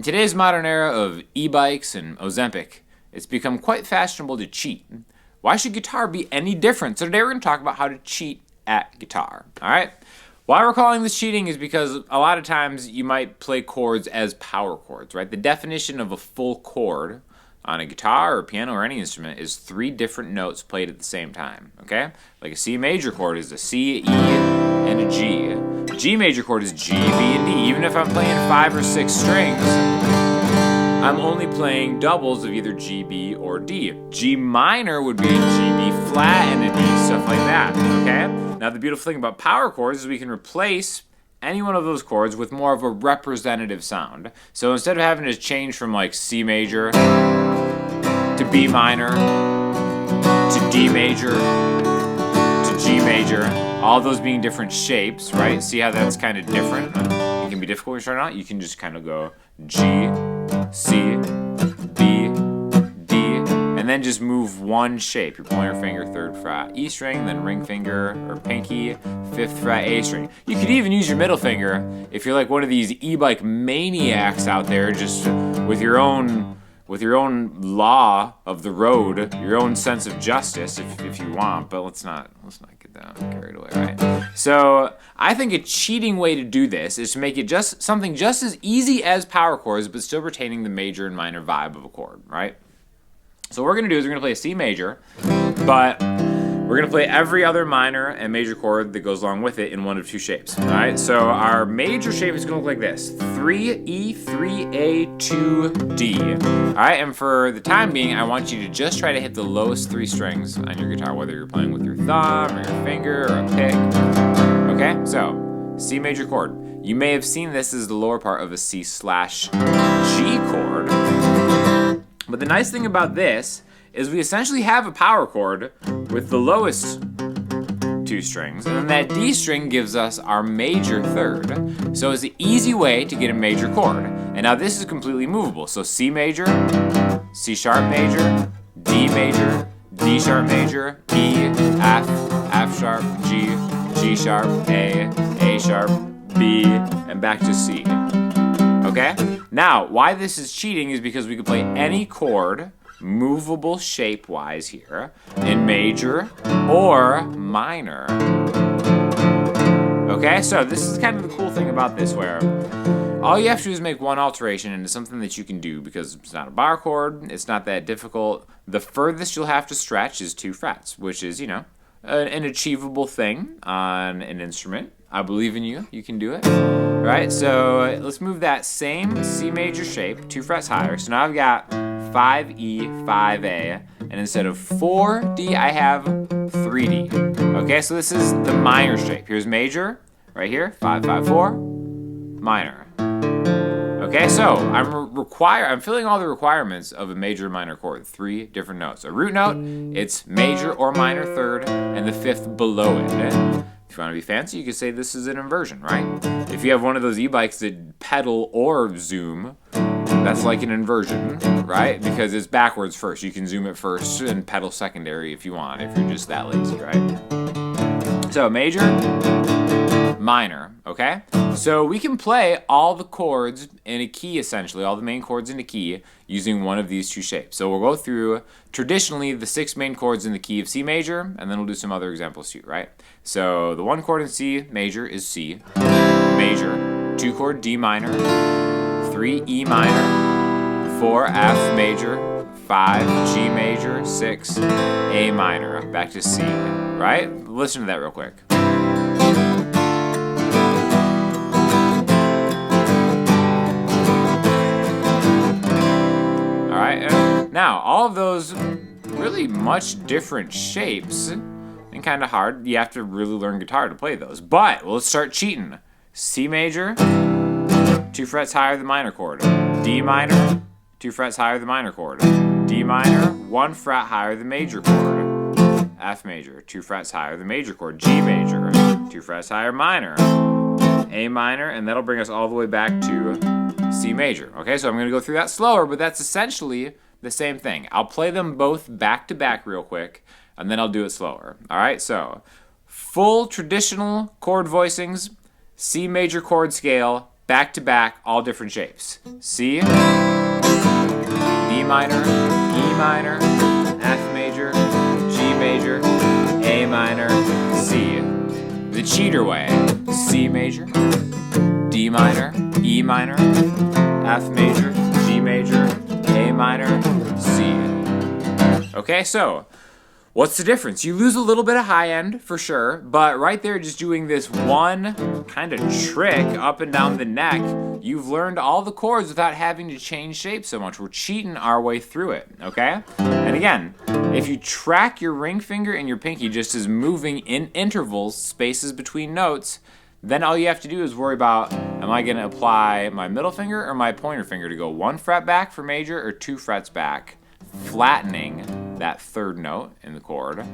In today's modern era of e-bikes and Ozempic, it's become quite fashionable to cheat. Why should guitar be any different? So today we're going to talk about how to cheat at guitar. All right? Why we're calling this cheating is because a lot of times you might play chords as power chords, right? The definition of a full chord on a guitar or piano or any instrument is 3 different notes played at the same time, okay? Like a C major chord is a C, E, and a G. A G major chord is G, B, and D. Even if I'm playing 5 or 6 strings, I'm only playing doubles of either G, B, or D. G minor would be a G, B flat, and a D, stuff like that, okay? Now the beautiful thing about power chords is we can replace any one of those chords with more of a representative sound. So instead of having to change from like C major to B minor to D major to G major, all those being different shapes, right? See how that's kind of different? It can be difficult when you're starting out. You can just kind of go G, C, B, D, and then just move one shape. Your pointer finger, 3rd fret E string, then ring finger or pinky, 5th fret A string. You could even use your middle finger if you're like one of these e-bike maniacs out there, just with your own law of the road, your own sense of justice, if you want. But let's not get that carried away, right? So I think a cheating way to do this is to make it just something just as easy as power chords, but still retaining the major and minor vibe of a chord, right? So what we're going to do is we're going to play a C major, but we're going to play every other minor and major chord that goes along with it in one of 2 shapes, all right? So our major shape is going to look like this: 3E, 3A, 2D, all right? And for the time being, I want you to just try to hit the lowest 3 strings on your guitar, whether you're playing with your thumb or your finger or a pick, okay? So C major chord. You may have seen this as the lower part of a C/G chord. But the nice thing about this is we essentially have a power chord with the lowest 2 strings, and then that D string gives us our major 3rd. So it's an easy way to get a major chord. And now this is completely movable. So C major, C sharp major, D major, D sharp major, E, F, F sharp, G, G sharp, A sharp, B, and back to C. Okay? Now, why this is cheating is because we can play any chord movable shape-wise here in major or minor. Okay, so this is kind of the cool thing about this, where all you have to do is make one alteration into something that you can do because it's not a bar chord, it's not that difficult. The furthest you'll have to stretch is 2 frets, which is, an achievable thing on an instrument. I believe in you. You can do it. Right? So let's move that same C major shape 2 frets higher. So now I've got 5E, 5A, and instead of 4D, I have 3D. Okay, so this is the minor shape. Here's major, right here, 5, 5, 4, minor. Okay, so I'm filling all the requirements of a major and minor chord. 3 different notes. A root note, it's major or minor 3rd, and the 5th below it. If you want to be fancy, you could say this is an inversion, right? If you have one of those e-bikes that pedal or zoom, that's like an inversion, right? Because it's backwards first. You can zoom it first and pedal secondary if you want, if you're just that lazy, right? So major, minor, okay? So we can play all the chords in a key, essentially, all the main chords in a key, using one of these 2 shapes. So we'll go through, traditionally, the 6 main chords in the key of C major, and then we'll do some other examples too, right? So the 1 chord in C major is C major, 2 chord D minor, 3 E minor, 4 F major, 5 G major, 6 A minor, back to C, right? Listen to that real quick. Now, all of those really much different shapes, and kind of hard. You have to really learn guitar to play those. But let's start cheating. C major, 2 frets higher than minor chord. D minor, 2 frets higher than minor chord. D minor, 1 fret higher than major chord. F major, 2 frets higher than major chord. G major, 2 frets higher minor. A minor, and that'll bring us all the way back to C major. Okay, so I'm going to go through that slower, but that's essentially the same thing. I'll play them both back to back real quick, and then I'll do it slower. All right, so full traditional chord voicings, C major chord scale, back to back, all different shapes. C, D minor, E minor, F major, G major, A minor, C. The cheater way, C major, D minor, E minor, F major, G major, A minor, C. Okay, so what's the difference? You lose a little bit of high end for sure, but right there just doing this one kind of trick up and down the neck, you've learned all the chords without having to change shape so much. We're cheating our way through it, okay? And again, if you track your ring finger and your pinky just as moving in intervals, spaces between notes, then all you have to do is worry about, am I gonna apply my middle finger or my pointer finger to go 1 fret back for major or 2 frets back, flattening that third note in the chord,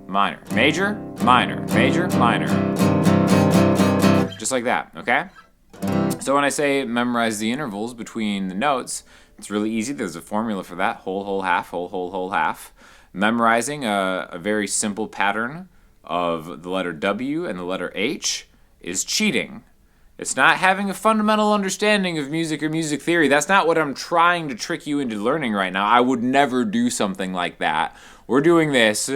minor, major, minor, major, minor. Just like that, okay? So when I say memorize the intervals between the notes, it's really easy. There's a formula for that, whole, whole, half, whole, whole, whole, half. Memorizing a very simple pattern of the letter W and the letter H is cheating. It's not having a fundamental understanding of music or music theory. That's not what I'm trying to trick you into learning right now. I would never do something like that. We're doing this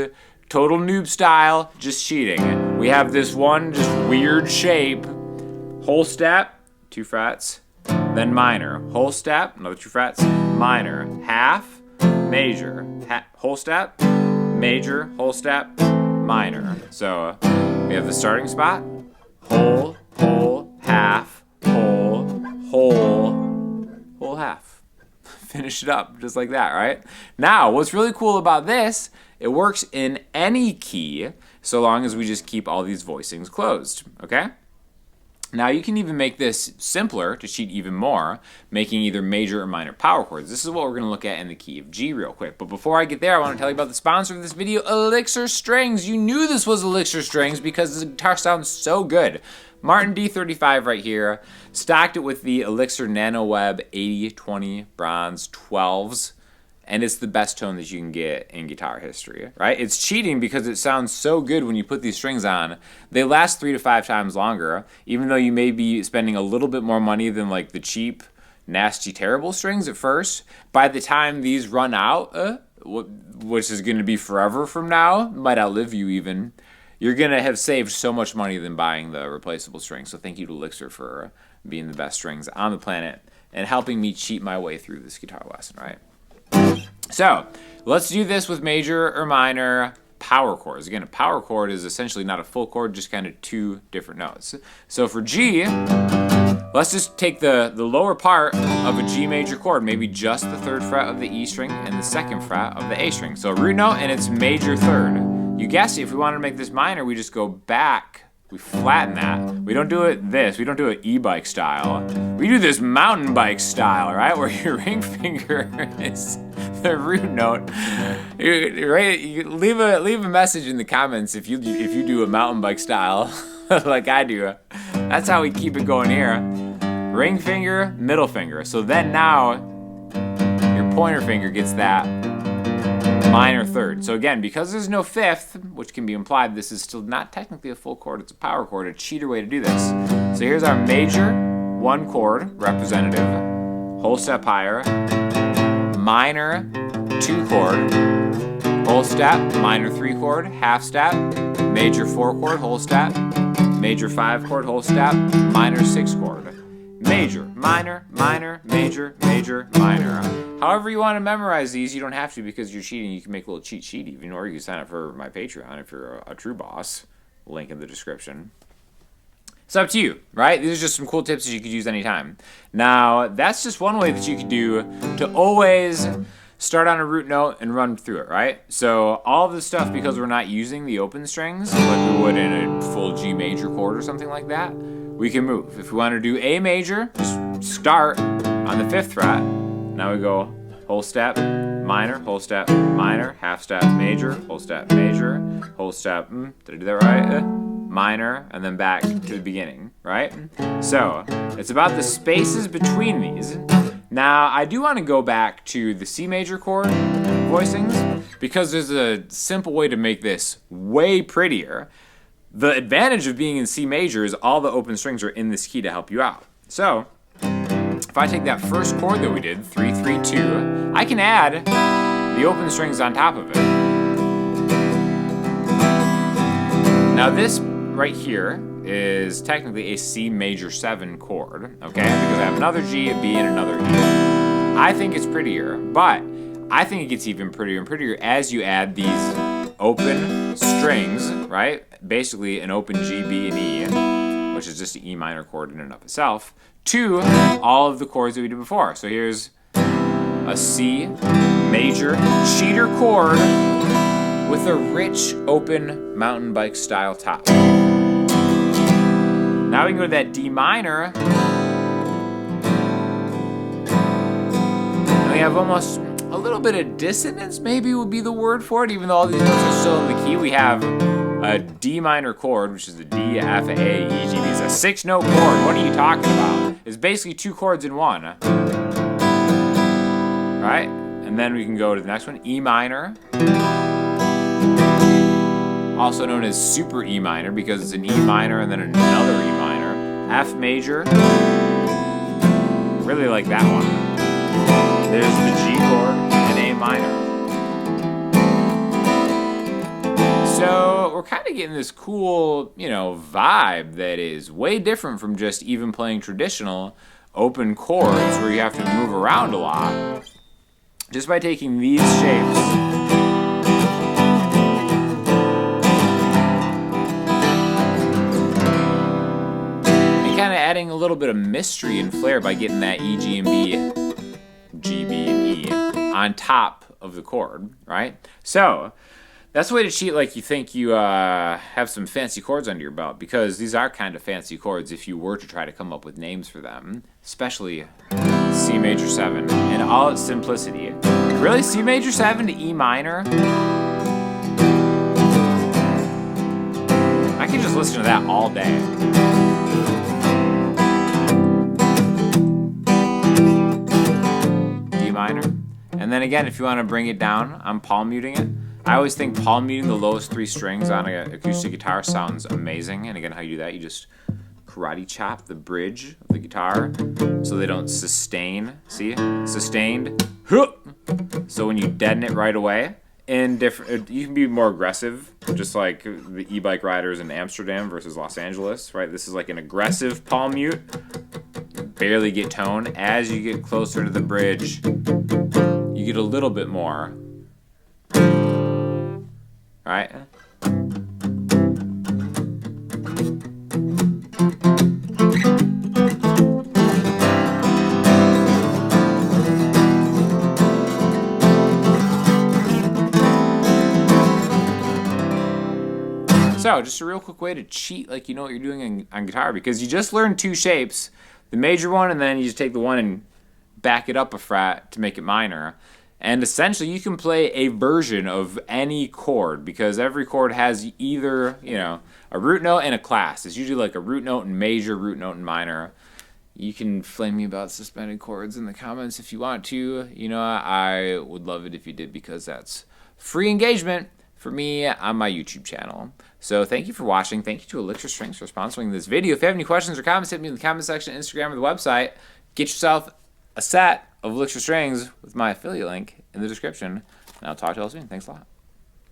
total noob style, just cheating. We have this one just weird shape, whole step, 2 frets, then minor, whole step, another 2 frets, minor, half, major, whole step, major, whole step, minor. So we have the starting spot, whole, whole, half, whole, whole, whole half. Finish it up just like that, right? Now, what's really cool about this, it works in any key so long as we just keep all these voicings closed, okay? Now, you can even make this simpler to cheat even more, making either major or minor power chords. This is what we're going to look at in the key of G real quick. But before I get there, I want to tell you about the sponsor of this video, Elixir Strings. You knew this was Elixir Strings because the guitar sounds so good. Martin D35 right here, stocked it with the Elixir NanoWeb 8020 bronze 12s. And it's the best tone that you can get in guitar history, right? It's cheating because it sounds so good when you put these strings on. They last 3 to 5 times longer, even though you may be spending a little bit more money than like the cheap, nasty, terrible strings at first. By the time these run out, which is going to be forever from now, might outlive you even, you're going to have saved so much money than buying the replaceable strings. So thank you to Elixir for being the best strings on the planet and helping me cheat my way through this guitar lesson, right? So, let's do this with major or minor power chords. Again, a power chord is essentially not a full chord, just kind of 2 different notes. So for G, let's just take the lower part of a G major chord, maybe just the 3rd fret of the E string and the 2nd fret of the A string. So a root note and it's major 3rd. You guessed it, if we wanted to make this minor, we just go back. We flatten that. We don't do it this. We don't do it e-bike style. We do this mountain bike style, right? Where your ring finger is the root note. Right? You leave a message in the comments if you do a mountain bike style like I do. That's how we keep it going here. Ring finger, middle finger. So then now your pointer finger gets that minor 3rd. So again, because there's no 5th, which can be implied, this is still not technically a full chord, it's a power chord, a cheater way to do this. So here's our major 1 chord, representative, whole step higher, minor 2 chord, whole step, minor 3 chord, half step, major 4 chord, whole step, major 5 chord, whole step, minor 6 chord. Major, minor, minor, major, major, minor. However you want to memorize these, you don't have to because you're cheating. You can make a little cheat sheet even, or you can sign up for my Patreon if you're a true boss. Link in the description. It's up to you, right? These are just some cool tips that you could use anytime. Now, that's just one way that you could do to always start on a root note and run through it, right? So all of this stuff, because we're not using the open strings like we would in a full G major chord or something like that, we can move. If we want to do A major, just start on the 5th fret. Now we go whole step, minor, whole step, minor, half step, major, whole step, did I do that right? Minor, and then back to the beginning, right? So, it's about the spaces between these. Now, I do want to go back to the C major chord voicings, because there's a simple way to make this way prettier. The advantage of being in C major is all the open strings are in this key to help you out. So, if I take that first chord that we did, 3, 3, 2, I can add the open strings on top of it. Now this right here is technically a C major 7 chord, okay? Because I have another G, a B, and another E. I think it's prettier, but I think it gets even prettier and prettier as you add these open strings, right? Basically an open G, B, and E, which is just an E minor chord in and of itself, to all of the chords that we did before. So here's a C major cheater chord with a rich open mountain bike style top. Now we can go to that D minor. And we have almost a little bit of dissonance, maybe would be the word for it, even though all these notes are still in the key. We have a D minor chord, which is the D, F, A, E, G, B. It's a 6-note chord. What are you talking about? It's basically 2 chords in one. Right? And then we can go to the next one, E minor. Also known as super E minor because it's an E minor and then another E minor. F major. Really like that one. There's the G chord and A minor. So we're kind of getting this cool, vibe that is way different from just even playing traditional open chords where you have to move around a lot. Just by taking these shapes and kind of adding a little bit of mystery and flair by getting that E, G, and B, G, B, and E on top of the chord, right? So that's the way to cheat like you think you have some fancy chords under your belt, because these are kind of fancy chords if you were to try to come up with names for them, especially C major 7 in all its simplicity. Really, C major 7 to E minor? I could just listen to that all day. D minor. And then again, if you want to bring it down, I'm palm muting it. I always think palm muting the lowest 3 strings on an acoustic guitar sounds amazing. And again, how you do that, you just karate chop the bridge of the guitar so they don't sustain. See? Sustained. So when you deaden it right away, you can be more aggressive, just like the e-bike riders in Amsterdam versus Los Angeles, right? This is like an aggressive palm mute. Barely get tone. As you get closer to the bridge, you get a little bit more. Right? So, just a real quick way to cheat like you know what you're doing on guitar, because you just learned 2 shapes, the major one, and then you just take the one and back it up a fret to make it minor. And essentially, you can play a version of any chord, because every chord has either, a root note and a class. It's usually like a root note and major, root note and minor. You can flame me about suspended chords in the comments if you want to. I would love it if you did, because that's free engagement for me on my YouTube channel. So thank you for watching. Thank you to Elixir Strings for sponsoring this video. If you have any questions or comments, hit me in the comment section, Instagram, or the website. Get yourself a set of Elixir Strings with my affiliate link in the description. And I'll talk to you all soon. Thanks a lot.